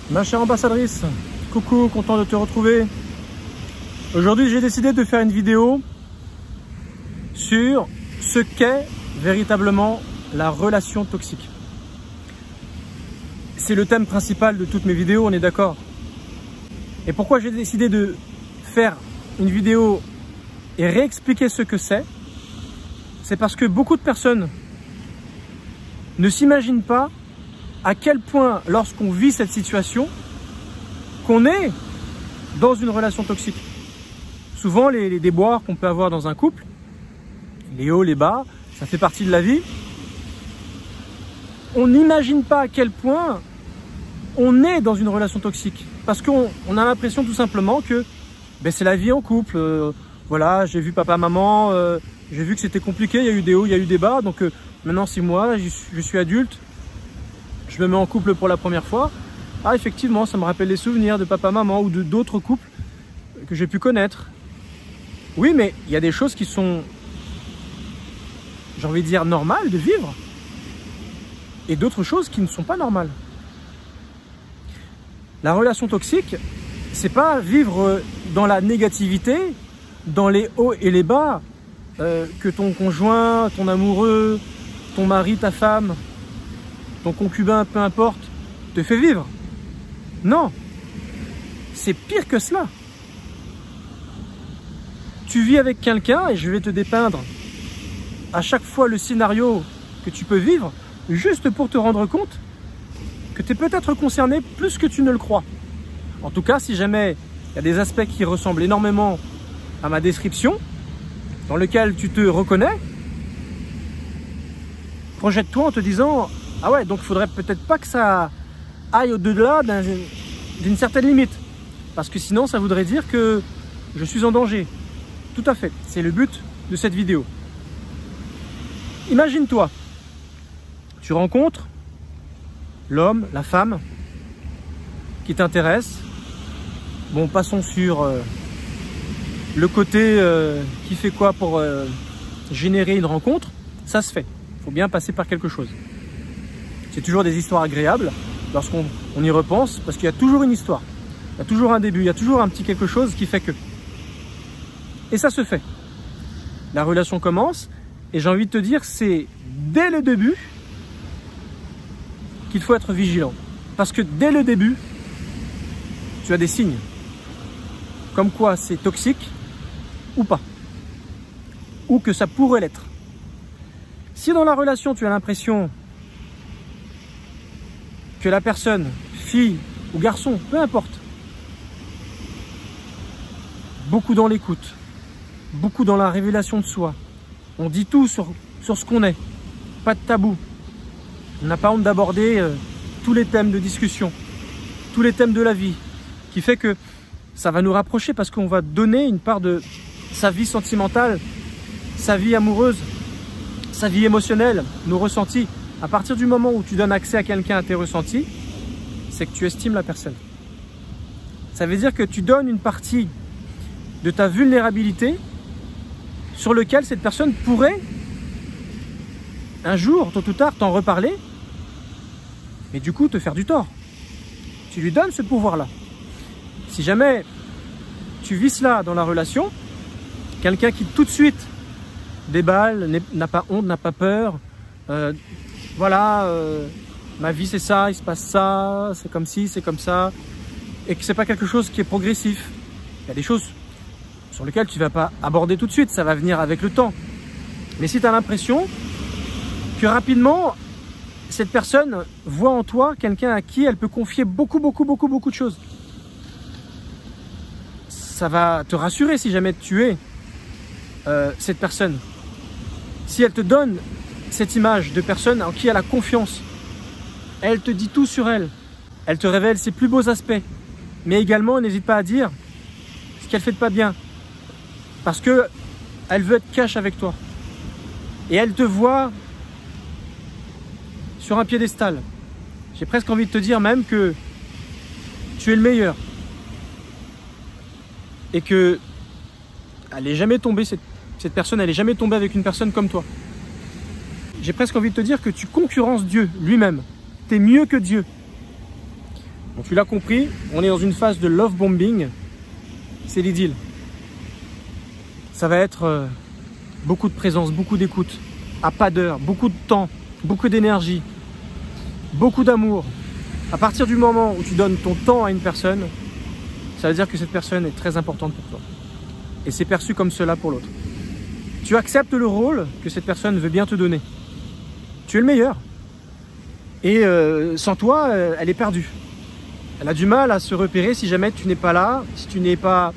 Ma chère ambassadrice, coucou, content de te retrouver. Aujourd'hui, j'ai décidé de faire une vidéo sur ce qu'est véritablement la relation toxique. C'est le thème principal de toutes mes vidéos, on est d'accord. Et pourquoi j'ai décidé de faire une vidéo et réexpliquer ce que c'est parce que beaucoup de personnes ne s'imaginent pas à quel point, lorsqu'on vit cette situation, qu'on est dans une relation toxique. Souvent, les déboires qu'on peut avoir dans un couple, les hauts, les bas, ça fait partie de la vie. On n'imagine pas à quel point on est dans une relation toxique. Parce qu'on a l'impression tout simplement que c'est la vie en couple. Voilà, j'ai vu papa, maman, j'ai vu que c'était compliqué, il y a eu des hauts, il y a eu des bas. Donc maintenant 6 mois, je suis adulte, je me mets en couple pour la première fois. Ah, effectivement, ça me rappelle les souvenirs de papa, maman ou d'autres couples que j'ai pu connaître. Oui, mais il y a des choses qui sont, j'ai envie de dire, normales de vivre. Et d'autres choses qui ne sont pas normales. La relation toxique, c'est pas vivre dans la négativité, dans les hauts et les bas, que ton conjoint, ton amoureux, ton mari, ta femme, ton concubin, peu importe, te fait vivre. Non, c'est pire que cela. Tu vis avec quelqu'un et je vais te dépeindre à chaque fois le scénario que tu peux vivre, juste pour te rendre compte que tu es peut-être concerné plus que tu ne le crois. En tout cas, si jamais il y a des aspects qui ressemblent énormément à ma description, dans lequel tu te reconnais, projette-toi en te disant « Ah ouais, donc il faudrait peut-être pas que ça aille au-delà d'une certaine limite. Parce que sinon, ça voudrait dire que je suis en danger. » Tout à fait, c'est le but de cette vidéo. Imagine-toi, tu rencontres l'homme, la femme qui t'intéresse. Bon, passons sur le côté qui fait quoi pour générer une rencontre. Ça se fait, il faut bien passer par quelque chose. C'est toujours des histoires agréables lorsqu'on y repense, parce qu'il y a toujours une histoire, il y a toujours un début, il y a toujours un petit quelque chose qui fait que. Et ça se fait. La relation commence, et j'ai envie de te dire, c'est dès le début qu'il faut être vigilant. Parce que dès le début, tu as des signes. Comme quoi c'est toxique ou pas. Ou que ça pourrait l'être. Si dans la relation, tu as l'impression que la personne, fille ou garçon, peu importe, beaucoup dans l'écoute, beaucoup dans la révélation de soi, on dit tout sur ce qu'on est, pas de tabou. On n'a pas honte d'aborder tous les thèmes de discussion, tous les thèmes de la vie, qui fait que ça va nous rapprocher parce qu'on va donner une part de sa vie sentimentale, sa vie amoureuse, sa vie émotionnelle, nos ressentis. À partir du moment où tu donnes accès à quelqu'un à tes ressentis, c'est que tu estimes la personne. Ça veut dire que tu donnes une partie de ta vulnérabilité sur lequel cette personne pourrait un jour, tôt ou tard, t'en reparler, mais du coup te faire du tort. Tu lui donnes ce pouvoir-là. Si jamais tu vis cela dans la relation, quelqu'un qui tout de suite déballe, n'a pas honte, n'a pas peur, voilà, ma vie c'est ça, il se passe ça, c'est comme ci, c'est comme ça, et que c'est pas quelque chose qui est progressif. Il y a des choses sur lesquelles tu vas pas aborder tout de suite, ça va venir avec le temps. Mais si tu as l'impression que rapidement, cette personne voit en toi quelqu'un à qui elle peut confier beaucoup de choses. Ça va te rassurer si jamais tu es cette personne. Si elle te donne cette image de personne en qui elle a confiance, elle te dit tout sur elle. Elle te révèle ses plus beaux aspects. Mais également, n'hésite pas à dire ce qu'elle fait de pas bien. Parce que elle veut être cash avec toi. Et elle te voit sur un piédestal. J'ai presque envie de te dire même que tu es le meilleur. Et que elle n'est jamais tombée, cette personne, elle n'est jamais tombée avec une personne comme toi. J'ai presque envie de te dire que tu concurrences Dieu lui-même. Tu es mieux que Dieu. Bon, tu l'as compris, on est dans une phase de love bombing. C'est l'idylle. Ça va être beaucoup de présence, beaucoup d'écoute, à pas d'heure, beaucoup de temps, beaucoup d'énergie, beaucoup d'amour. À partir du moment où tu donnes ton temps à une personne, ça veut dire que cette personne est très importante pour toi. Et c'est perçu comme cela pour l'autre. Tu acceptes le rôle que cette personne veut bien te donner. Tu es le meilleur. Et sans toi, elle est perdue. Elle a du mal à se repérer si jamais tu n'es pas là, si tu n'es pas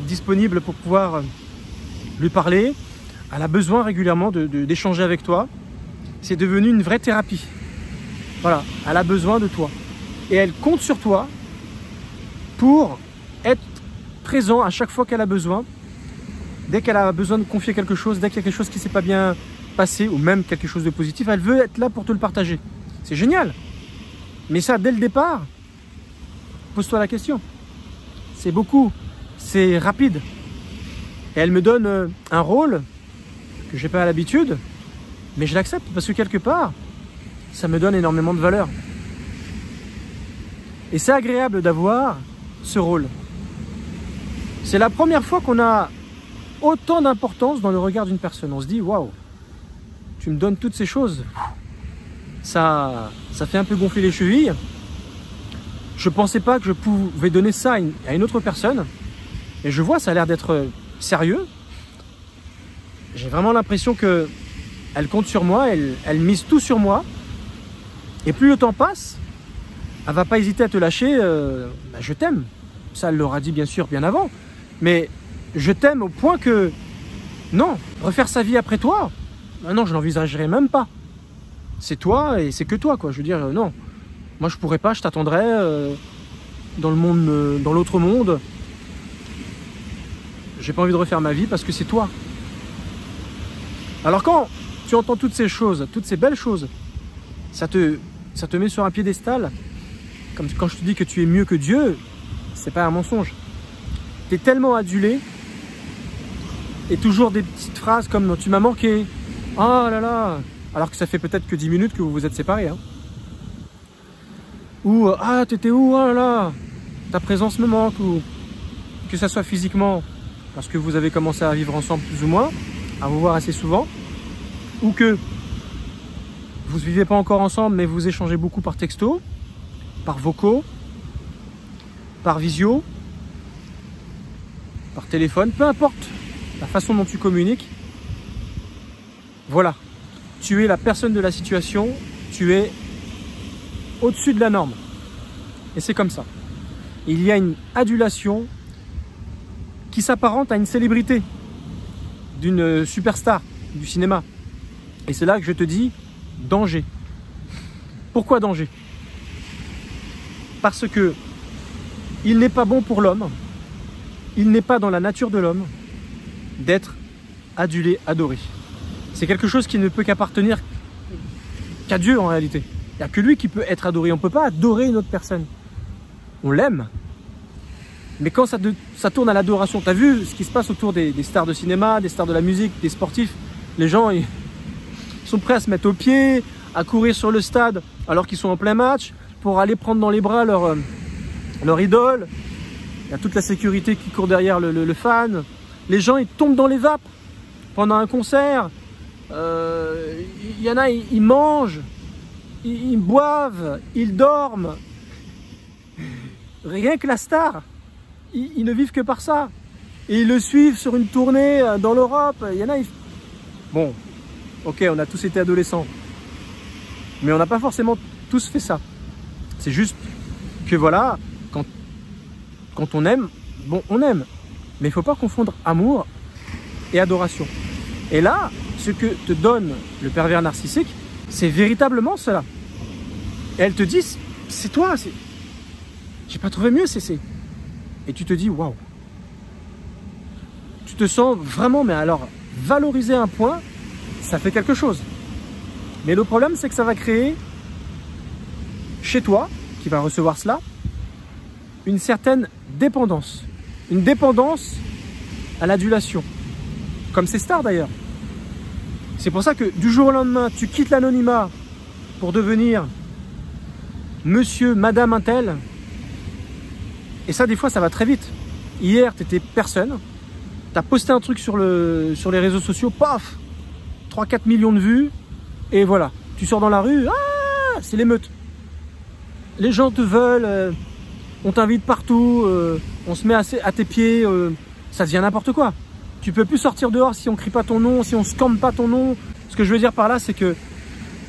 disponible pour pouvoir lui parler. Elle a besoin régulièrement d'échanger avec toi. C'est devenu une vraie thérapie. Voilà, elle a besoin de toi. Et elle compte sur toi pour être présent à chaque fois qu'elle a besoin. Dès qu'elle a besoin de confier quelque chose, dès qu'il y a quelque chose qui ne s'est pas bien passé, ou même quelque chose de positif, elle veut être là pour te le partager. C'est génial. Mais ça, dès le départ, pose-toi la question. C'est beaucoup, c'est rapide. Et elle me donne un rôle que je n'ai pas l'habitude, mais je l'accepte parce que quelque part, ça me donne énormément de valeur. Et c'est agréable d'avoir ce rôle. C'est la première fois qu'on a autant d'importance dans le regard d'une personne. On se dit, waouh, tu me donnes toutes ces choses. Ça fait un peu gonfler les chevilles. Je ne pensais pas que je pouvais donner ça à une autre personne. Et je vois, ça a l'air d'être sérieux. J'ai vraiment l'impression qu'elle compte sur moi, elle mise tout sur moi. Et plus le temps passe, elle ne va pas hésiter à te lâcher. Je t'aime. Ça, elle l'aura dit bien sûr bien avant. Mais je t'aime au point que, non, refaire sa vie après toi, non, je l'envisagerai même pas. C'est toi et c'est que toi, quoi. Je veux dire, non. Moi, je pourrais pas, je t'attendrais dans le monde, dans l'autre monde. J'ai pas envie de refaire ma vie parce que c'est toi. Alors quand tu entends toutes ces choses, toutes ces belles choses, ça te met sur un piédestal. Comme quand je te dis que tu es mieux que Dieu, c'est pas un mensonge. Tu es tellement adulé. Et toujours des petites phrases comme « tu m'as manqué »,« oh là là », alors que ça fait peut-être que 10 minutes que vous vous êtes séparés. Hein. Ou « ah, t'étais où, oh là là, ta présence me manque », ou que ça soit physiquement, parce que vous avez commencé à vivre ensemble plus ou moins, à vous voir assez souvent, ou que vous ne vivez pas encore ensemble, mais vous échangez beaucoup par texto, par vocaux, par visio, par téléphone, peu importe la façon dont tu communiques. Voilà, tu es la personne de la situation, tu es au-dessus de la norme. Et c'est comme ça. Il y a une adulation qui s'apparente à une célébrité, d'une superstar du cinéma. Et c'est là que je te dis, danger. Pourquoi danger? Parce que il n'est pas bon pour l'homme, il n'est pas dans la nature de l'homme d'être adulé, adoré. C'est quelque chose qui ne peut qu'appartenir qu'à Dieu en réalité. Il n'y a que lui qui peut être adoré. On ne peut pas adorer une autre personne. On l'aime. Mais quand ça tourne à l'adoration, tu as vu ce qui se passe autour des stars de cinéma, des stars de la musique, des sportifs. Les gens ils sont prêts à se mettre aux pieds, à courir sur le stade alors qu'ils sont en plein match pour aller prendre dans les bras leur idole. Il y a toute la sécurité qui court derrière le fan. Les gens, ils tombent dans les vapes pendant un concert. Il y en a, ils mangent, ils boivent, ils dorment. Rien que la star, ils ne vivent que par ça. Et ils le suivent sur une tournée dans l'Europe. Il y en a, bon, ok, on a tous été adolescents. Mais on n'a pas forcément tous fait ça. C'est juste que voilà, quand on aime, bon, on aime. Mais il ne faut pas confondre amour et adoration. Et là, ce que te donne le pervers narcissique, c'est véritablement cela. Et elle te dit, c'est toi, j'ai pas trouvé mieux, Et tu te dis, waouh. Tu te sens vraiment, mais alors, valoriser un point, ça fait quelque chose. Mais le problème, c'est que ça va créer, chez toi, qui va recevoir cela, une certaine dépendance. Une dépendance à l'adulation. Comme ces stars d'ailleurs. C'est pour ça que du jour au lendemain, tu quittes l'anonymat pour devenir monsieur, madame un tel. Et ça, des fois, ça va très vite. Hier, tu étais personne. Tu as posté un truc sur les réseaux sociaux, paf, 3-4 millions de vues. Et voilà, tu sors dans la rue, ah, c'est l'émeute. Les gens te veulent, on t'invite partout, on se met à tes pieds, ça devient n'importe quoi. Tu peux plus sortir dehors si on crie pas ton nom, si on scande pas ton nom. Ce que je veux dire par là, c'est que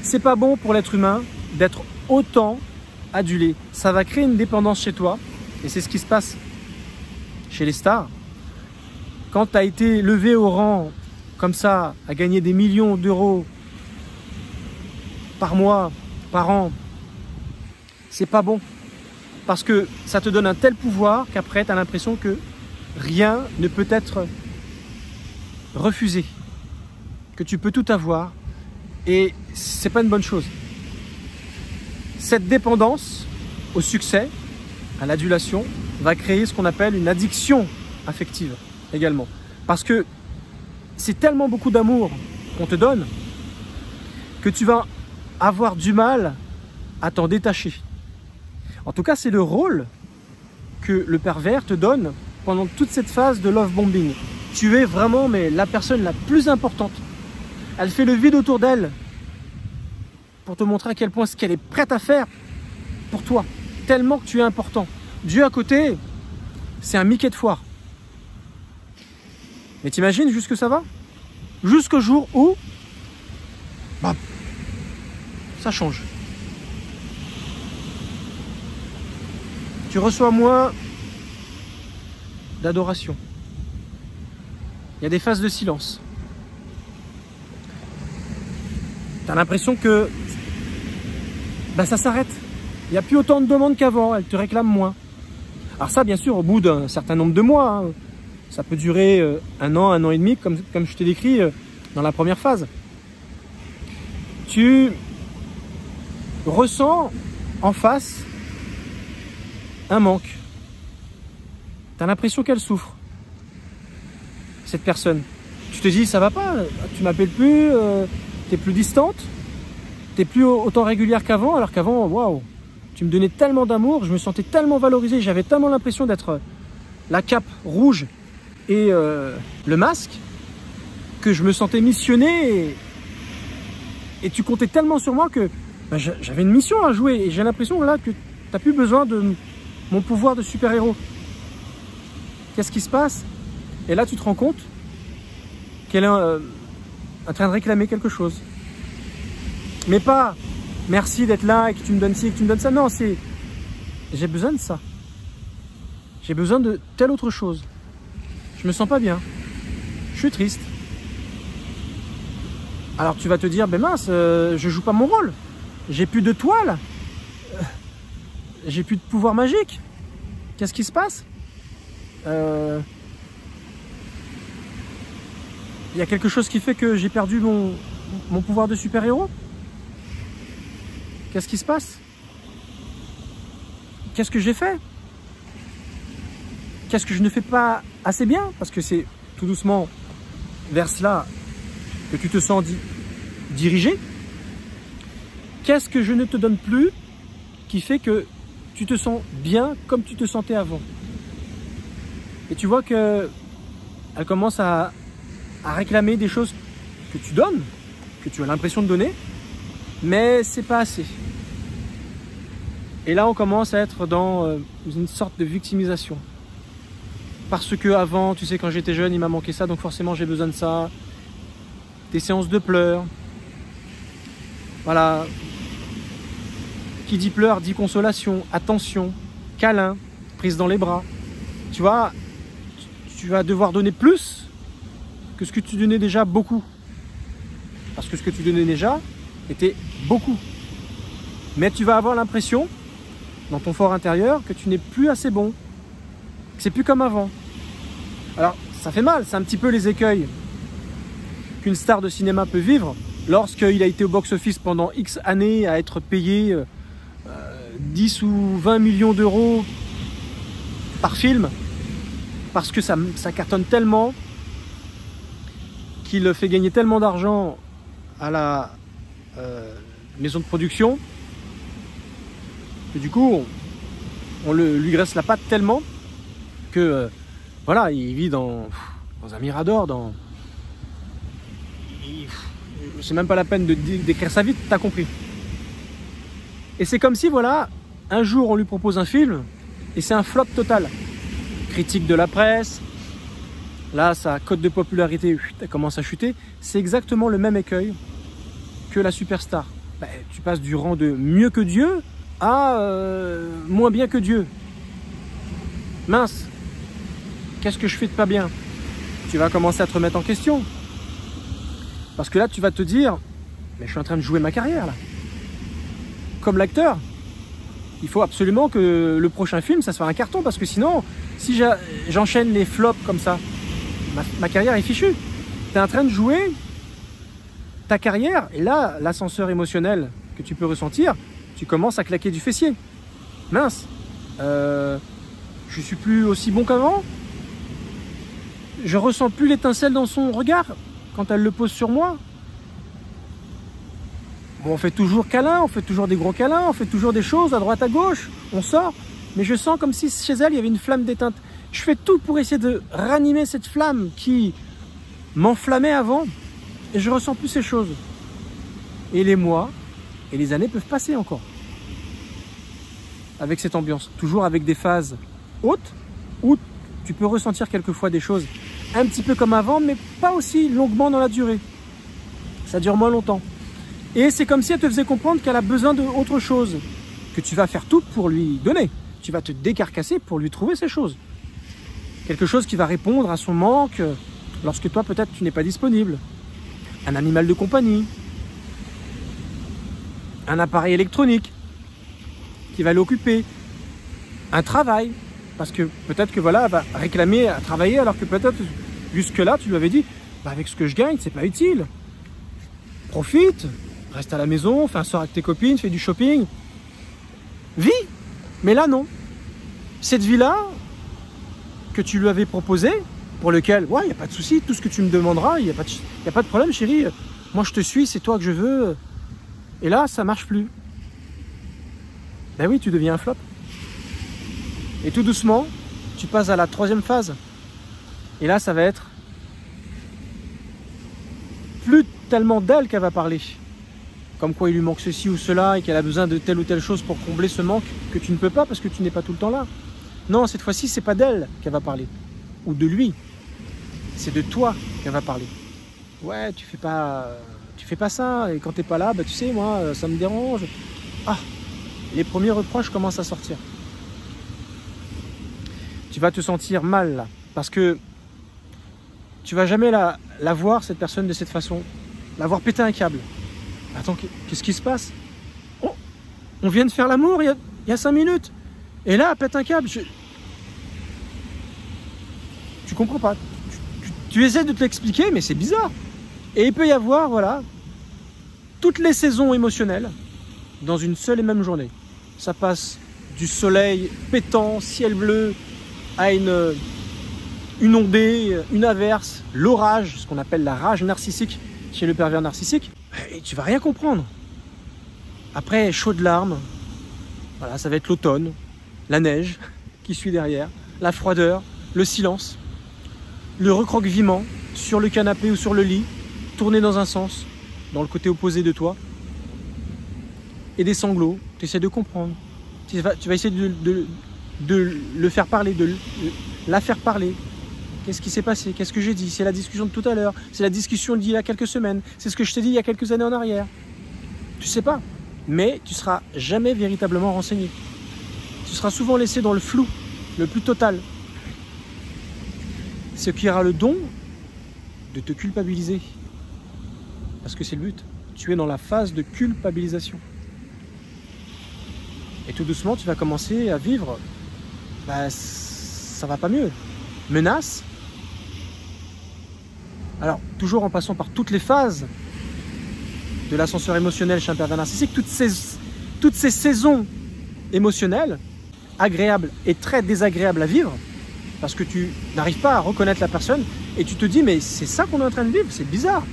c'est pas bon pour l'être humain d'être autant adulé. Ça va créer une dépendance chez toi. Et c'est ce qui se passe chez les stars. Quand tu as été levé au rang comme ça, à gagner des millions d'euros par mois, par an, c'est pas bon. Parce que ça te donne un tel pouvoir qu'après, tu as l'impression que rien ne peut être refusé. Que tu peux tout avoir. Et c'est pas une bonne chose. Cette dépendance au succès, à l'adulation, va créer ce qu'on appelle une addiction affective également. Parce que c'est tellement beaucoup d'amour qu'on te donne que tu vas avoir du mal à t'en détacher. En tout cas, c'est le rôle que le pervers te donne pendant toute cette phase de love bombing. Tu es vraiment la personne la plus importante. Elle fait le vide autour d'elle pour te montrer à quel point ce qu'elle est prête à faire pour toi. Tellement que tu es important. Dieu à côté, c'est un Mickey de foire. Mais t'imagines jusque ça va? Jusqu'au jour où bah, ça change. Tu reçois moins d'adoration. Il y a des phases de silence. Tu as l'impression que bah, ça s'arrête. Il n'y a plus autant de demandes qu'avant, elle te réclame moins. Alors ça, bien sûr, au bout d'un certain nombre de mois, hein, ça peut durer 1 an et demi, comme je t'ai décrit dans la première phase. Tu ressens en face un manque. Tu as l'impression qu'elle souffre, cette personne. Tu te dis, ça va pas, tu m'appelles plus, tu es plus distante, tu es plus autant régulière qu'avant, alors qu'avant, waouh, tu me donnais tellement d'amour, je me sentais tellement valorisé, j'avais tellement l'impression d'être la cape rouge et le masque, que je me sentais missionné et tu comptais tellement sur moi que bah, j'avais une mission à jouer et j'ai l'impression là que tu n'as plus besoin de mon pouvoir de super-héros. Qu'est-ce qui se passe? Et là tu te rends compte qu'elle est en train de réclamer quelque chose. Mais pas merci d'être là et que tu me donnes ci et que tu me donnes ça. Non, c'est j'ai besoin de ça. J'ai besoin de telle autre chose. Je me sens pas bien. Je suis triste. Alors tu vas te dire, ben mince, je joue pas mon rôle. J'ai plus de toile. J'ai plus de pouvoir magique. Qu'est-ce qui se passe? Il y a quelque chose qui fait que j'ai perdu mon pouvoir de super-héros? Qu'est-ce qui se passe? Qu'est-ce que j'ai fait? Qu'est-ce que je ne fais pas assez bien? Parce que c'est tout doucement vers cela que tu te sens dirigé. Qu'est-ce que je ne te donne plus qui fait que tu te sens bien comme tu te sentais avant? Et tu vois que elle commence à réclamer des choses que tu donnes, que tu as l'impression de donner, mais c'est pas assez. Et là, on commence à être dans une sorte de victimisation. Parce que avant, tu sais, quand j'étais jeune, il m'a manqué ça, donc forcément j'ai besoin de ça. Des séances de pleurs. Voilà. Qui dit pleurs dit consolation, attention, câlin, prise dans les bras. Tu vois, tu vas devoir donner plus que ce que tu donnais déjà beaucoup. Parce que ce que tu donnais déjà était beaucoup. Mais tu vas avoir l'impression, dans ton fort intérieur, que tu n'es plus assez bon. Que c'est plus comme avant. Alors, ça fait mal, c'est un petit peu les écueils qu'une star de cinéma peut vivre lorsqu'il a été au box-office pendant X années à être payé 10 ou 20 millions d'euros par film, parce que ça cartonne tellement qu'il fait gagner tellement d'argent à la maison de production Et du coup, on lui graisse la patte tellement que voilà, il vit dans un mirador, c'est même pas la peine de d'écrire sa vie, t'as compris. Et c'est comme si, voilà, un jour on lui propose un film et c'est un flop total. Critique de la presse, là sa cote de popularité elle commence à chuter. C'est exactement le même écueil que la superstar. Ben, tu passes du rang de mieux que Dieu à moins bien que Dieu. Mince, qu'est-ce que je fais de pas bien? Tu vas commencer à te remettre en question. Parce que là, tu vas te dire, mais je suis en train de jouer ma carrière là. Comme l'acteur, il faut absolument que le prochain film, ça soit un carton. Parce que sinon, si j'enchaîne les flops comme ça, ma carrière est fichue. Tu es en train de jouer ta carrière. Et là, l'ascenseur émotionnel que tu peux ressentir, tu commences à claquer du fessier. Mince, je suis plus aussi bon qu'avant. Je ressens plus l'étincelle dans son regard quand elle le pose sur moi. Bon, on fait toujours câlin, on fait toujours des gros câlins, on fait toujours des choses à droite à gauche, on sort, mais je sens comme si chez elle il y avait une flamme d'éteinte. Je fais tout pour essayer de ranimer cette flamme qui m'enflammait avant, et je ressens plus ces choses. Et les mois et les années peuvent passer encore avec cette ambiance, toujours avec des phases hautes où tu peux ressentir quelquefois des choses un petit peu comme avant, mais pas aussi longuement dans la durée. Ça dure moins longtemps. Et c'est comme si elle te faisait comprendre qu'elle a besoin d'autre chose, que tu vas faire tout pour lui donner. Tu vas te décarcasser pour lui trouver ces choses. Quelque chose qui va répondre à son manque lorsque toi peut-être tu n'es pas disponible. Un animal de compagnie, un appareil électronique qui va l'occuper, un travail, parce que peut-être que voilà, elle va réclamer à travailler alors que peut-être jusque-là tu lui avais dit bah, avec ce que je gagne, c'est pas utile. Profite, reste à la maison, fais un soir avec tes copines, fais du shopping. Vis, mais là non. Cette vie-là que tu lui avais proposée, pour lequel, ouais, il n'y a pas de souci, tout ce que tu me demanderas, il n'y a pas de problème chérie, moi je te suis, c'est toi que je veux. Et là, ça marche plus. Ben oui, tu deviens un flop. Et tout doucement, tu passes à la troisième phase. Et là, ça va être plus tellement d'elle qu'elle va parler. Comme quoi il lui manque ceci ou cela et qu'elle a besoin de telle ou telle chose pour combler ce manque que tu ne peux pas parce que tu n'es pas tout le temps là. Non, cette fois-ci, c'est pas d'elle qu'elle va parler. Ou de lui. C'est de toi qu'elle va parler. Ouais, tu fais pas ça. Et quand t'es pas là, bah, tu sais, moi, ça me dérange. Ah, les premiers reproches commencent à sortir. Tu vas te sentir mal là. Parce que tu vas jamais la voir, cette personne, de cette façon. La voir péter un câble. Attends, qu'est-ce qui se passe? Oh, on vient de faire l'amour il y a 5 minutes. Et là, elle pète un câble. Tu comprends pas. Tu essaies de te l'expliquer, mais c'est bizarre. Et il peut y avoir, voilà, toutes les saisons émotionnelles dans une seule et même journée. Ça passe du soleil pétant, ciel bleu, à une ondée, une averse, l'orage, ce qu'on appelle la rage narcissique chez le pervers narcissique. Et tu vas rien comprendre. Après, chaud de larmes, voilà, ça va être l'automne, la neige qui suit derrière, la froideur, le silence, le recroquevillement sur le canapé ou sur le lit, tourné dans un sens, dans le côté opposé de toi, et des sanglots. Tu essaies de comprendre. Tu vas essayer de le faire parler, de la faire parler. Qu'est-ce qui s'est passé? Qu'est-ce que j'ai dit? C'est la discussion de tout à l'heure. C'est la discussion d'il y a quelques semaines. C'est ce que je t'ai dit il y a quelques années en arrière. Tu sais pas. Mais tu seras jamais véritablement renseigné. Tu seras souvent laissé dans le flou, le plus total. Ce qui aura le don de te culpabiliser. Parce que c'est le but. Tu es dans la phase de culpabilisation. Et tout doucement, tu vas commencer à vivre. Bah, ça va pas mieux. Menace. Alors, toujours en passant par toutes les phases de l'ascenseur émotionnel chez un pervers narcissique, toutes ces saisons émotionnelles, agréables et très désagréables à vivre, parce que tu n'arrives pas à reconnaître la personne, et tu te dis, mais c'est ça qu'on est en train de vivre, c'est bizarre.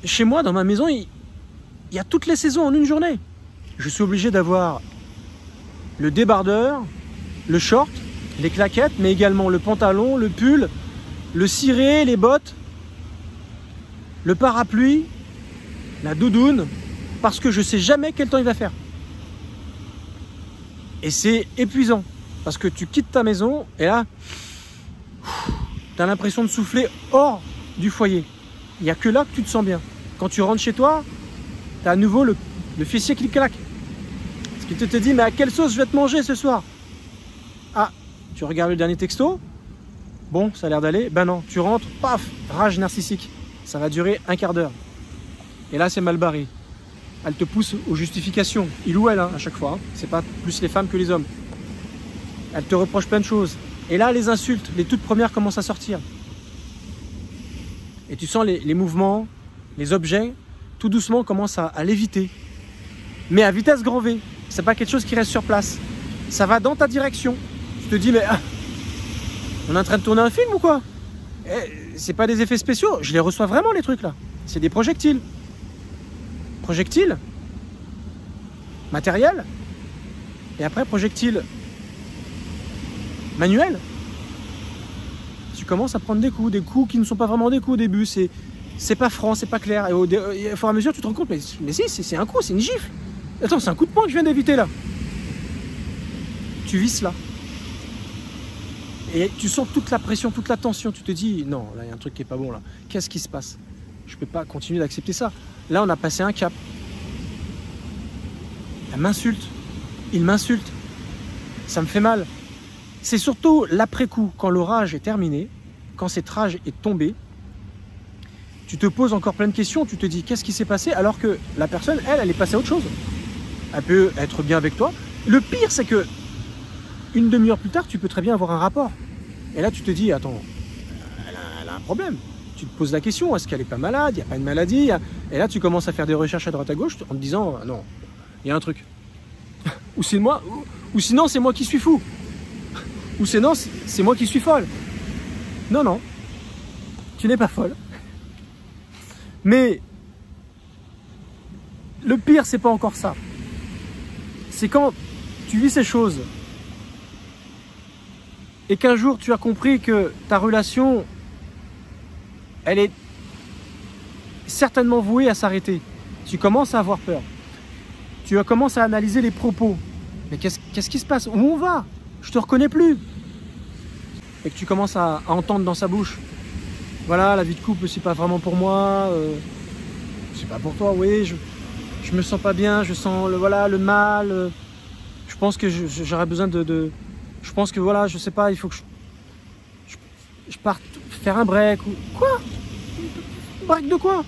Chez moi, dans ma maison, il y a toutes les saisons en une journée. je suis obligé d'avoir le débardeur, le short, les claquettes, mais également le pantalon, le pull, le ciré, les bottes, le parapluie, la doudoune, parce que je sais jamais quel temps il va faire. Et c'est épuisant, parce que tu quittes ta maison et là, tu as l'impression de souffler hors du foyer. Il n'y a que là que tu te sens bien. Quand tu rentres chez toi, tu as à nouveau le fessier qui claque. Parce qu'il te dit, mais à quelle sauce je vais te manger ce soir? Ah, tu regardes le dernier texto. Bon, ça a l'air d'aller. Ben non, tu rentres, paf, rage narcissique. Ça va durer un quart d'heure. Et là, c'est mal barré. Elle te pousse aux justifications. Il ou elle, hein, à chaque fois. Hein. C'est pas plus les femmes que les hommes. Elle te reproche plein de choses. Et là, les insultes, les toutes premières commencent à sortir. Et tu sens les mouvements, les objets, tout doucement commencent à léviter. Mais à vitesse grand V. C'est pas quelque chose qui reste sur place. Ça va dans ta direction. Tu te dis, mais on est en train de tourner un film ou quoi? C'est pas des effets spéciaux. Je les reçois vraiment, les trucs là. C'est des projectiles. Projectiles. Matériel. Et après, projectiles. Manuel. Tu commences à prendre des coups qui ne sont pas vraiment des coups au début. C'est pas franc, c'est pas clair. Et au fur et à mesure, tu te rends compte, mais si, c'est un coup, c'est une gifle. Attends, c'est un coup de poing que je viens d'éviter là. Tu visses là. Et tu sens toute la pression, toute la tension. Tu te dis, non, là, il y a un truc qui n'est pas bon là. Qu'est-ce qui se passe? Je ne peux pas continuer d'accepter ça. Là, on a passé un cap. Elle m'insulte. Il m'insulte. Ça me fait mal. C'est surtout l'après-coup, quand l'orage est terminé, quand cette rage est tombée, tu te poses encore plein de questions, tu te dis qu'est-ce qui s'est passé, alors que la personne, elle est passée à autre chose. Elle peut être bien avec toi. Le pire, c'est que une demi-heure plus tard, tu peux très bien avoir un rapport. Et là, tu te dis, attends, elle a un problème. Tu te poses la question, est-ce qu'elle n'est pas malade? Il n'y a pas de maladie? Et là, tu commences à faire des recherches à droite à gauche en te disant, non, il y a un truc. Ou c'est moi, ou sinon, c'est moi qui suis fou. Ou sinon, c'est moi qui suis folle. Non, non, tu n'es pas folle. Mais le pire, c'est pas encore ça. C'est quand tu vis ces choses et qu'un jour tu as compris que ta relation, elle est certainement vouée à s'arrêter. Tu commences à avoir peur. Tu commences à analyser les propos. Mais qu'est-ce qui se passe? Où on va? Je te reconnais plus. Et que tu commences à entendre dans sa bouche, voilà, la vie de couple, c'est pas vraiment pour moi. C'est pas pour toi, oui. Je me sens pas bien. Je sens le mal. Je pense que j'aurais besoin de. Je pense que voilà, je sais pas. Il faut que je parte faire un break ou quoi? Break de quoi?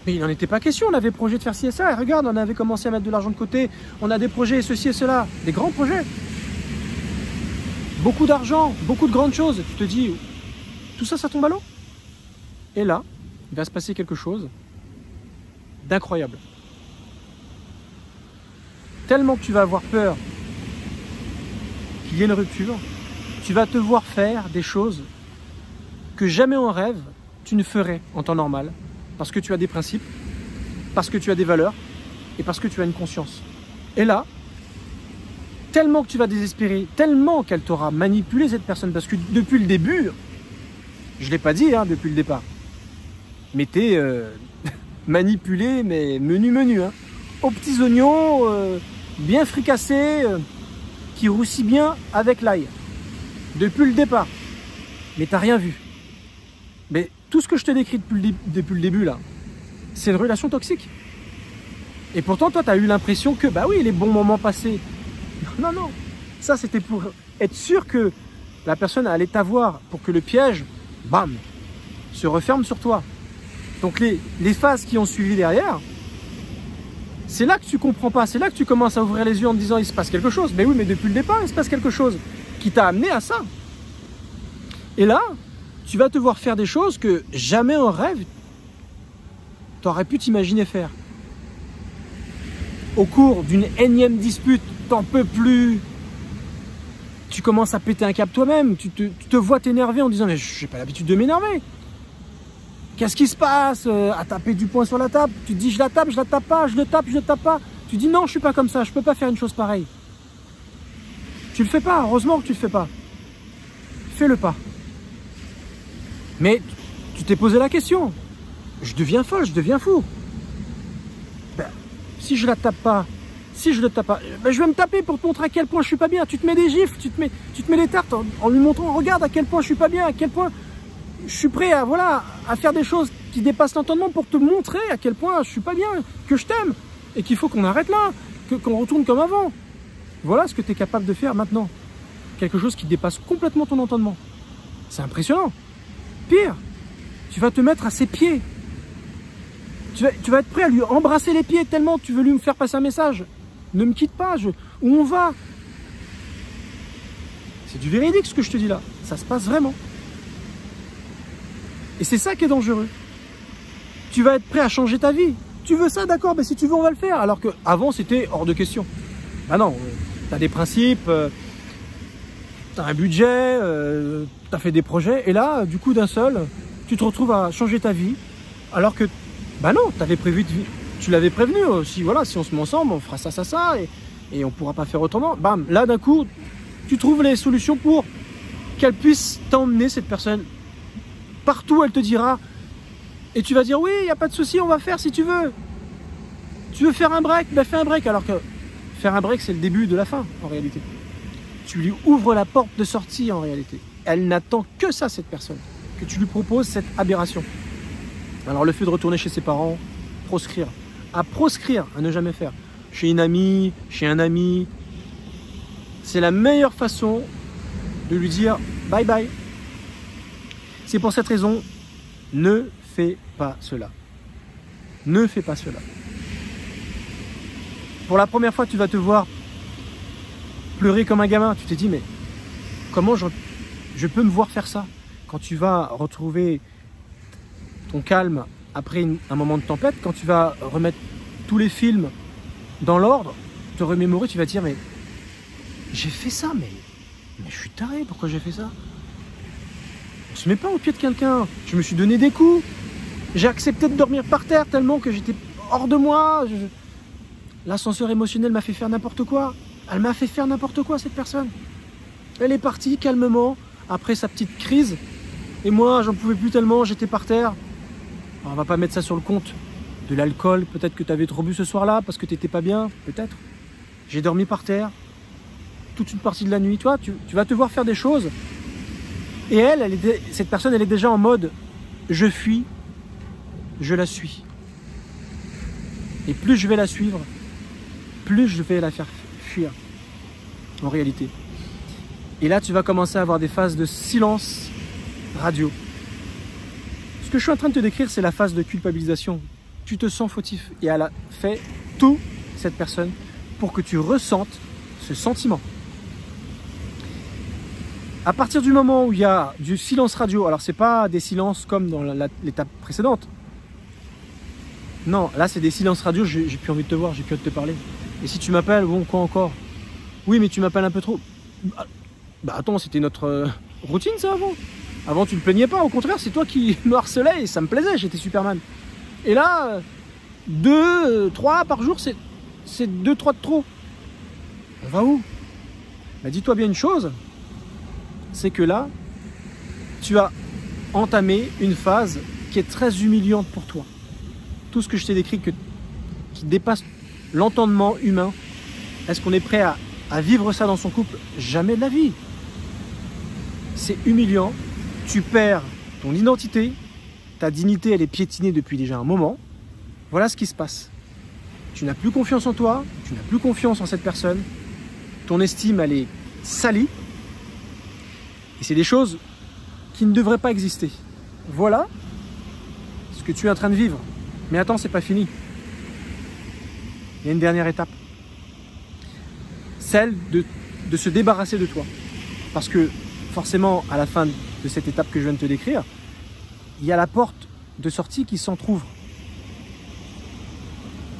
Mais il n'en était pas question. On avait projet de faire ci et ça. Et regarde, on avait commencé à mettre de l'argent de côté. On a des projets, ceci et cela, des grands projets. Beaucoup d'argent, beaucoup de grandes choses. Tu te dis, tout ça, ça tombe à l'eau. Et là, il va se passer quelque chose d'incroyable. Tellement que tu vas avoir peur qu'il y ait une rupture, tu vas te voir faire des choses que jamais en rêve tu ne ferais en temps normal. Parce que tu as des principes, parce que tu as des valeurs et parce que tu as une conscience. Et là, tellement que tu vas désespérer, tellement qu'elle t'aura manipulé cette personne, parce que depuis le début, je ne l'ai pas dit depuis le départ, mais t'es manipulé, mais menu, hein, aux petits oignons, bien fricassés, qui roussit bien avec l'ail, depuis le départ, mais t'as rien vu. Mais tout ce que je te décris depuis le début là, c'est une relation toxique. Et pourtant toi tu as eu l'impression que bah oui, les bons moments passés. Non, non, ça c'était pour être sûr que la personne allait t'avoir, pour que le piège, bam, se referme sur toi. Donc les phases qui ont suivi derrière, c'est là que tu comprends pas, c'est là que tu commences à ouvrir les yeux en te disant il se passe quelque chose. Mais oui, mais depuis le départ, il se passe quelque chose qui t'a amené à ça. Et là, tu vas te voir faire des choses que jamais en rêve tu aurais pu t'imaginer faire. Au cours d'une énième dispute, t'en peux plus. Tu commences à péter un câble toi-même. Tu te vois t'énerver en disant mais j'ai pas l'habitude de m'énerver. Qu'est-ce qui se passe? À taper du poing sur la table. Tu te dis je la tape pas, je le tape pas. Tu dis non, je suis pas comme ça, je peux pas faire une chose pareille. Tu le fais pas, heureusement que tu le fais pas. Fais-le pas. Mais tu t'es posé la question. Je deviens folle, je deviens fou. Ben, si je la tape pas, si je le tape pas, ben, je vais me taper pour te montrer à quel point je suis pas bien. Tu te mets des gifles, tu te mets des tartes en lui montrant, regarde à quel point je suis pas bien, à quel point je suis prêt à, voilà, à faire des choses qui dépassent l'entendement pour te montrer à quel point je suis pas bien, que je t'aime et qu'il faut qu'on arrête là, qu'on retourne comme avant. Voilà ce que tu es capable de faire maintenant. Quelque chose qui dépasse complètement ton entendement. C'est impressionnant. Pire, tu vas te mettre à ses pieds. Tu vas être prêt à lui embrasser les pieds tellement tu veux lui faire passer un message. Ne me quitte pas, où on va? C'est du véridique ce que je te dis là. Ça se passe vraiment. Et c'est ça qui est dangereux. Tu vas être prêt à changer ta vie. Tu veux ça, d'accord, mais si tu veux, on va le faire. Alors qu'avant, c'était hors de question. Ah non, tu as des principes, tu as un budget, tu as fait des projets. Et là, du coup, d'un seul, tu te retrouves à changer ta vie. Alors que, bah non, tu avais prévu, tu l'avais prévenu aussi. Voilà, si on se met ensemble, on fera ça, ça, ça. Et on ne pourra pas faire autrement. Bam, là, d'un coup, tu trouves les solutions pour qu'elle puisse t'emmener, cette personne. Partout, elle te dira. Et tu vas dire, oui, il n'y a pas de souci, on va faire si tu veux. Tu veux faire un break? Ben fais un break. Alors que faire un break, c'est le début de la fin, en réalité. Tu lui ouvres la porte de sortie, en réalité. Elle n'attend que ça, cette personne. Que tu lui proposes cette aberration. Alors, le fait de retourner chez ses parents, proscrire. À proscrire, à ne jamais faire. Chez une amie, chez un ami. C'est la meilleure façon de lui dire bye bye. C'est pour cette raison, ne fais pas cela. Ne fais pas cela. Pour la première fois, tu vas te voir pleurer comme un gamin. Tu te dis, mais comment je peux me voir faire ça? Quand tu vas retrouver ton calme après un moment de tempête, quand tu vas remettre tous les films dans l'ordre, te remémorer, tu vas te dire, mais j'ai fait ça, mais je suis taré, pourquoi j'ai fait ça? On se met pas au pied de quelqu'un. Je me suis donné des coups. J'ai accepté de dormir par terre tellement que j'étais hors de moi. L'ascenseur émotionnel m'a fait faire n'importe quoi. Elle m'a fait faire n'importe quoi, cette personne. Elle est partie calmement après sa petite crise. Et moi, j'en pouvais plus tellement, j'étais par terre. Alors, on va pas mettre ça sur le compte de l'alcool. Peut-être que tu avais trop bu ce soir-là parce que tu n'étais pas bien. Peut-être. J'ai dormi par terre toute une partie de la nuit. Toi, tu vas te voir faire des choses. Et cette personne, elle est déjà en mode je fuis, je la suis. Et plus je vais la suivre, plus je vais la faire fuir, en réalité. Et là, tu vas commencer à avoir des phases de silence radio. Ce que je suis en train de te décrire, c'est la phase de culpabilisation. Tu te sens fautif. Et elle a fait tout, cette personne, pour que tu ressentes ce sentiment. À partir du moment où il y a du silence radio, alors c'est pas des silences comme dans l'étape précédente. Non, là c'est des silences radio, j'ai plus envie de te voir, j'ai plus envie de te parler. Et si tu m'appelles, bon, quoi encore? Oui, mais tu m'appelles un peu trop. Bah attends, c'était notre routine ça avant. Avant tu ne plaignais pas, au contraire, c'est toi qui me harcelais et ça me plaisait, j'étais Superman. Et là, 2, 3 par jour, c'est 2, 3 de trop. On va où? Bah dis-toi bien une chose. C'est que là, tu as entamé une phase qui est très humiliante pour toi. Tout ce que je t'ai décrit qui dépasse l'entendement humain, est-ce qu'on est prêt à vivre ça dans son couple? Jamais de la vie. C'est humiliant, tu perds ton identité, ta dignité elle est piétinée depuis déjà un moment. Voilà ce qui se passe. Tu n'as plus confiance en toi, tu n'as plus confiance en cette personne, ton estime elle est salie. Et c'est des choses qui ne devraient pas exister. Voilà ce que tu es en train de vivre. Mais attends, c'est pas fini. Il y a une dernière étape. Celle de se débarrasser de toi. Parce que forcément, à la fin de cette étape que je viens de te décrire, il y a la porte de sortie qui s'entrouvre.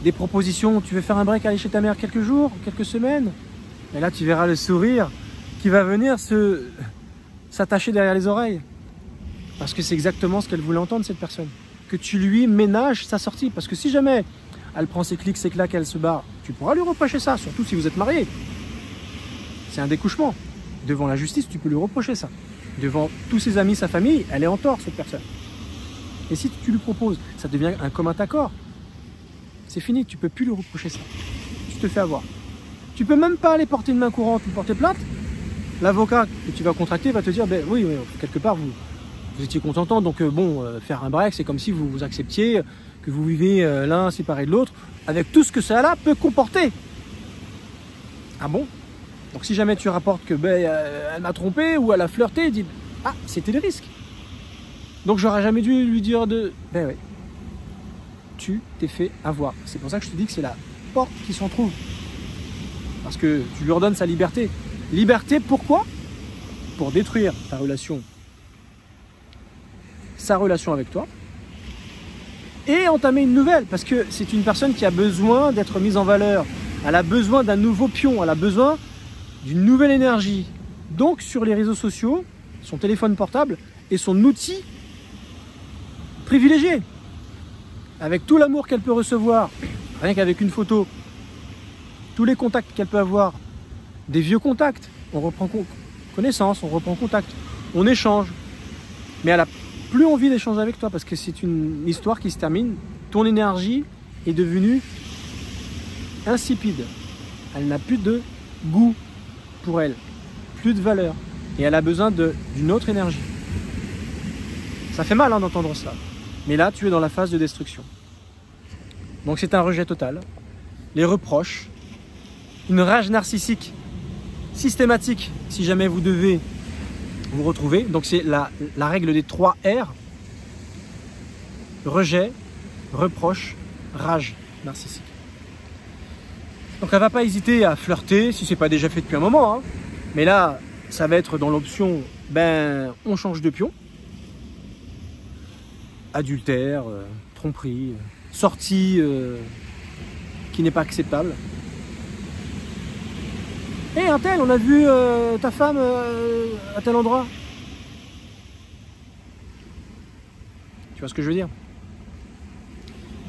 Des propositions, tu veux faire un break, aller chez ta mère quelques jours, quelques semaines. Et là, tu verras le sourire qui va venir s'attacher derrière les oreilles. Parce que c'est exactement ce qu'elle voulait entendre, cette personne. Que tu lui ménages sa sortie. Parce que si jamais elle prend ses clics, ses claques, elle se barre, tu pourras lui reprocher ça, surtout si vous êtes mariés. C'est un découchement. Devant la justice, tu peux lui reprocher ça. Devant tous ses amis, sa famille, elle est en tort, cette personne. Et si tu lui proposes, ça devient un commun accord. C'est fini, tu ne peux plus lui reprocher ça. Tu te fais avoir. Tu peux même pas aller porter une main courante ou porter plainte. L'avocat que tu vas contracter va te dire, ben oui, quelque part, vous étiez contentant, donc faire un break, c'est comme si vous acceptiez que vous vivez l'un séparé de l'autre, avec tout ce que ça là peut comporter. Ah bon? Donc si jamais tu rapportes que elle m'a trompé ou elle a flirté, dis, ah, c'était le risque. Donc j'aurais jamais dû lui dire de... Ben ouais, tu t'es fait avoir. C'est pour ça que je te dis que c'est la porte qui s'en trouve. Parce que tu lui redonnes sa liberté. Liberté, pourquoi? Pour détruire sa relation avec toi et entamer une nouvelle, parce que c'est une personne qui a besoin d'être mise en valeur. Elle a besoin d'un nouveau pion, elle a besoin d'une nouvelle énergie. Donc sur les réseaux sociaux, son téléphone portable est son outil privilégié. Avec tout l'amour qu'elle peut recevoir, rien qu'avec une photo, tous les contacts qu'elle peut avoir, des vieux contacts, on reprend connaissance, on reprend contact, on échange. Mais elle n'a plus envie d'échanger avec toi parce que c'est une histoire qui se termine. Ton énergie est devenue insipide. Elle n'a plus de goût pour elle, plus de valeur. Et elle a besoin d'une autre énergie. Ça fait mal d'entendre ça. Mais là, tu es dans la phase de destruction. Donc c'est un rejet total. Les reproches, une rage narcissique systématique si jamais vous devez vous retrouver. Donc c'est la règle des 3 R. Rejet, reproche, rage narcissique. Donc elle ne va pas hésiter à flirter si ce n'est pas déjà fait depuis un moment. Hein. Mais là, ça va être dans l'option, on change de pion. Adultère, tromperie, sortie qui n'est pas acceptable. Hé, un tel, on a vu ta femme à tel endroit. Tu vois ce que je veux dire?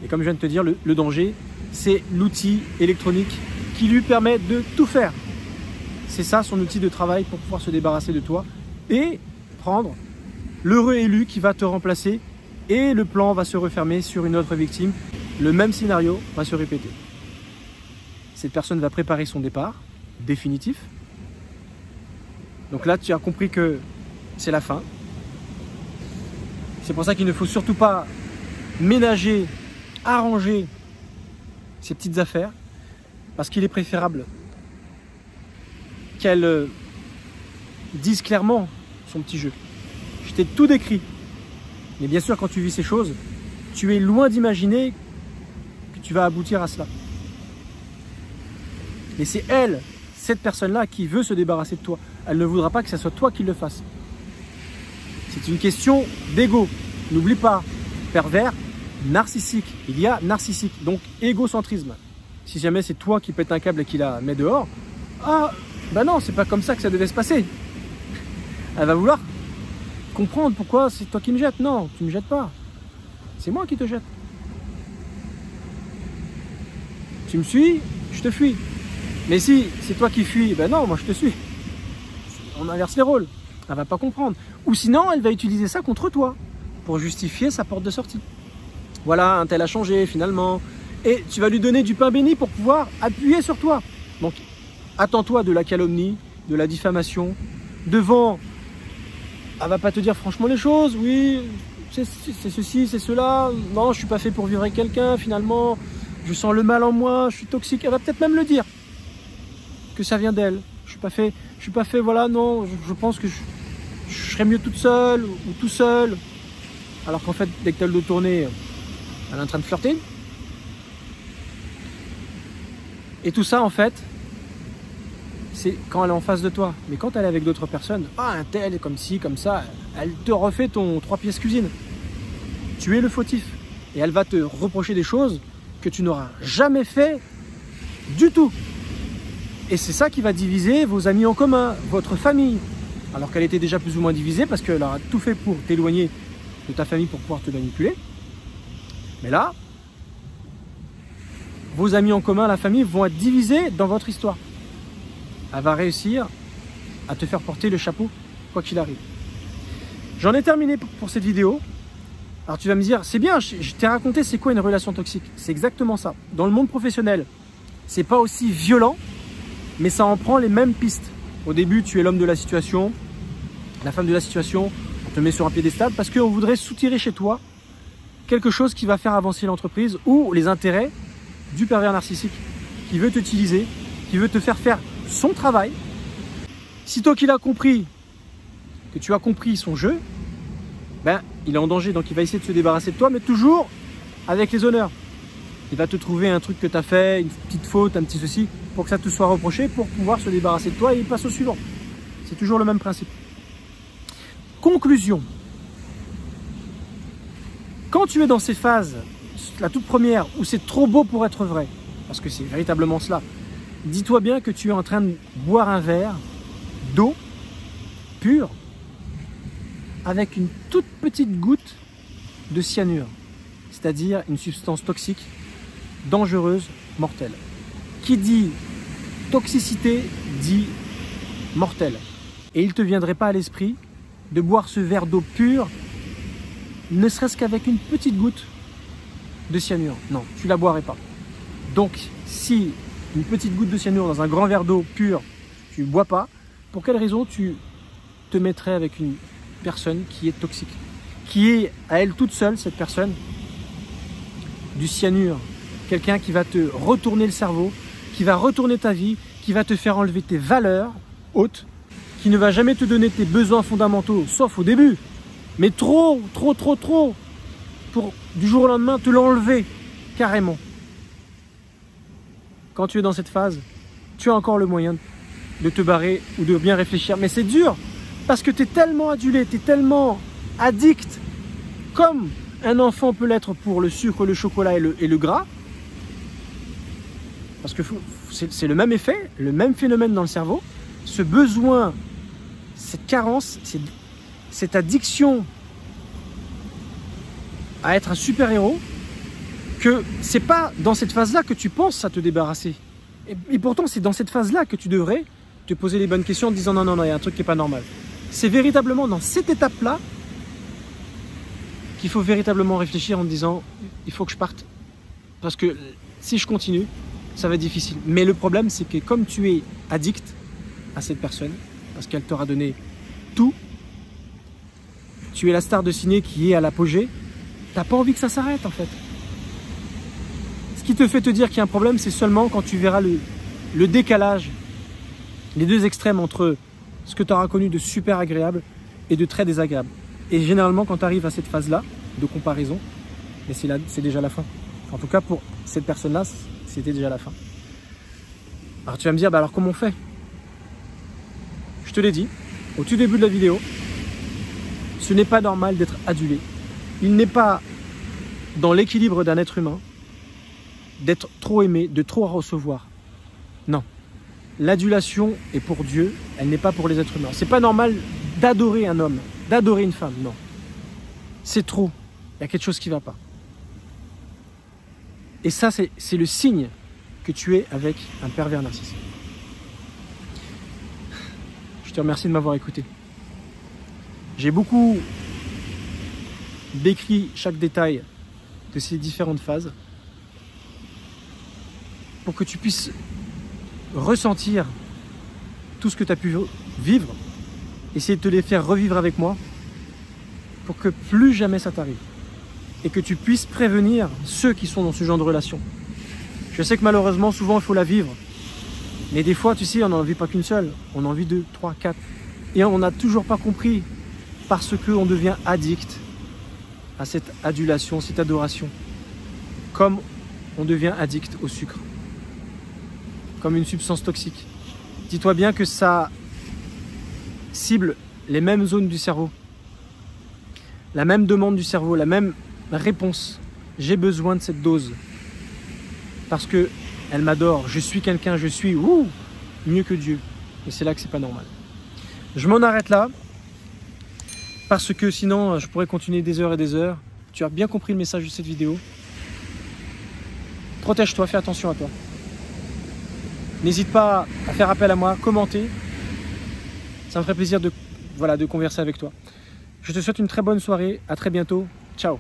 Et comme je viens de te dire, le danger, c'est l'outil électronique qui lui permet de tout faire. C'est ça son outil de travail pour pouvoir se débarrasser de toi et prendre l'heureux élu qui va te remplacer et le plan va se refermer sur une autre victime. Le même scénario va se répéter. Cette personne va préparer son départ définitif. Donc là, tu as compris que c'est la fin. C'est pour ça qu'il ne faut surtout pas ménager, arranger ces petites affaires, parce qu'il est préférable qu'elle dise clairement son petit jeu. Je t'ai tout décrit. Mais bien sûr, quand tu vis ces choses, tu es loin d'imaginer que tu vas aboutir à cela. Et c'est elle, cette personne-là, qui veut se débarrasser de toi. Elle ne voudra pas que ce soit toi qui le fasses. C'est une question d'ego. N'oublie pas, pervers, narcissique. Il y a narcissique, donc égocentrisme. Si jamais c'est toi qui pète un câble et qui la met dehors, ah, ben non, c'est pas comme ça que ça devait se passer. Elle va vouloir comprendre pourquoi c'est toi qui me jettes. Non, tu me jettes pas. C'est moi qui te jette. Tu me suis, je te fuis. Mais si c'est toi qui fuis, ben non, moi je te suis. On inverse les rôles. Elle va pas comprendre. Ou sinon, elle va utiliser ça contre toi pour justifier sa porte de sortie. Voilà, un tel a changé finalement. Et tu vas lui donner du pain béni pour pouvoir appuyer sur toi. Donc, attends-toi de la calomnie, de la diffamation. Devant, elle va pas te dire franchement les choses. Oui, c'est ceci, c'est cela. Non, je suis pas fait pour vivre avec quelqu'un finalement. Je sens le mal en moi, je suis toxique. Elle va peut-être même le dire. Que ça vient d'elle. Je suis pas fait, voilà, non, je pense que je serais mieux toute seule ou tout seul. Alors qu'en fait, dès que tu as le dos tourné, elle est en train de flirter. Et tout ça, en fait, c'est quand elle est en face de toi. Mais quand elle est avec d'autres personnes, ah, un tel, comme ci, comme ça, elle te refait ton 3 pièces cuisine. Tu es le fautif. Et elle va te reprocher des choses que tu n'auras jamais fait du tout. Et c'est ça qui va diviser vos amis en commun, votre famille. Alors qu'elle était déjà plus ou moins divisée parce qu'elle aura tout fait pour t'éloigner de ta famille pour pouvoir te manipuler. Mais là, vos amis en commun, la famille, vont être divisés dans votre histoire. Elle va réussir à te faire porter le chapeau, quoi qu'il arrive. J'en ai terminé pour cette vidéo. Alors tu vas me dire, c'est bien, je t'ai raconté c'est quoi une relation toxique. C'est exactement ça. Dans le monde professionnel, c'est pas aussi violent, mais ça en prend les mêmes pistes. Au début, tu es l'homme de la situation, la femme de la situation, on te met sur un piédestal parce qu'on voudrait soutirer chez toi quelque chose qui va faire avancer l'entreprise ou les intérêts du pervers narcissique qui veut t'utiliser, qui veut te faire faire son travail. Sitôt qu'il a compris que tu as compris son jeu, ben, il est en danger, donc il va essayer de se débarrasser de toi, mais toujours avec les honneurs. Il va te trouver un truc que tu as fait, une petite faute, un petit ceci, pour que ça te soit reproché, pour pouvoir se débarrasser de toi et il passe au suivant. C'est toujours le même principe. Conclusion. Quand tu es dans ces phases, la toute première, où c'est trop beau pour être vrai, parce que c'est véritablement cela, dis-toi bien que tu es en train de boire un verre d'eau pure avec une toute petite goutte de cyanure, c'est-à-dire une substance toxique, dangereuse, mortelle. Qui dit toxicité dit mortelle. Et il ne te viendrait pas à l'esprit de boire ce verre d'eau pure, ne serait-ce qu'avec une petite goutte de cyanure. Non, tu ne la boirais pas. Donc, si une petite goutte de cyanure dans un grand verre d'eau pure, tu ne bois pas, pour quelle raison tu te mettrais avec une personne qui est toxique, qui est à elle toute seule, cette personne, du cyanure, quelqu'un qui va te retourner le cerveau, qui va retourner ta vie, qui va te faire enlever tes valeurs hautes, qui ne va jamais te donner tes besoins fondamentaux, sauf au début, mais trop, pour du jour au lendemain te l'enlever carrément. Quand tu es dans cette phase, tu as encore le moyen de te barrer ou de bien réfléchir, mais c'est dur. Parce que tu es tellement adulé, tu es tellement addict, comme un enfant peut l'être pour le sucre, le chocolat et le gras. Parce que c'est le même effet, le même phénomène dans le cerveau. Ce besoin, cette carence, cette addiction à être un super-héros, que c'est pas dans cette phase-là que tu penses à te débarrasser. Et pourtant, c'est dans cette phase-là que tu devrais te poser les bonnes questions en te disant non, il y a un truc qui n'est pas normal. C'est véritablement dans cette étape-là qu'il faut véritablement réfléchir en te disant il faut que je parte. Parce que si je continue, ça va être difficile. Mais le problème, c'est que comme tu es addict à cette personne, parce qu'elle t'aura donné tout, tu es la star de ciné qui est à l'apogée, tu n'as pas envie que ça s'arrête en fait. Ce qui te fait te dire qu'il y a un problème, c'est seulement quand tu verras le décalage, les deux extrêmes entre ce que tu auras connu de super agréable et de très désagréable. Et généralement, quand tu arrives à cette phase-là de comparaison, c'est déjà la fin. En tout cas, pour cette personne-là, c'était déjà la fin. Alors tu vas me dire, bah alors comment on fait? Je te l'ai dit au tout début de la vidéo, ce n'est pas normal d'être adulé. Il n'est pas dans l'équilibre d'un être humain d'être trop aimé, de trop recevoir. Non. L'adulation est pour Dieu, elle n'est pas pour les êtres humains. C'est pas normal d'adorer un homme, d'adorer une femme, non. C'est trop. Il y a quelque chose qui ne va pas. Et ça, c'est le signe que tu es avec un pervers narcissique. Je te remercie de m'avoir écouté. J'ai beaucoup décrit chaque détail de ces différentes phases pour que tu puisses ressentir tout ce que tu as pu vivre, essayer de te les faire revivre avec moi pour que plus jamais ça t'arrive et que tu puisses prévenir ceux qui sont dans ce genre de relation. Je sais que malheureusement, souvent, il faut la vivre. Mais des fois, tu sais, on n'en vit pas qu'une seule. On en vit 2, 3, 4. Et on n'a toujours pas compris parce qu'on devient addict à cette adulation, cette adoration. Comme on devient addict au sucre. Comme une substance toxique. Dis-toi bien que ça cible les mêmes zones du cerveau. La même demande du cerveau, la même réponse. J'ai besoin de cette dose. Parce que elle m'adore, je suis quelqu'un, je suis mieux que Dieu. Et c'est là que c'est pas normal. Je m'en arrête là. Parce que sinon, je pourrais continuer des heures et des heures. Tu as bien compris le message de cette vidéo. Protège-toi, fais attention à toi. N'hésite pas à faire appel à moi, commenter. Ça me ferait plaisir de converser avec toi. Je te souhaite une très bonne soirée. À très bientôt. Ciao.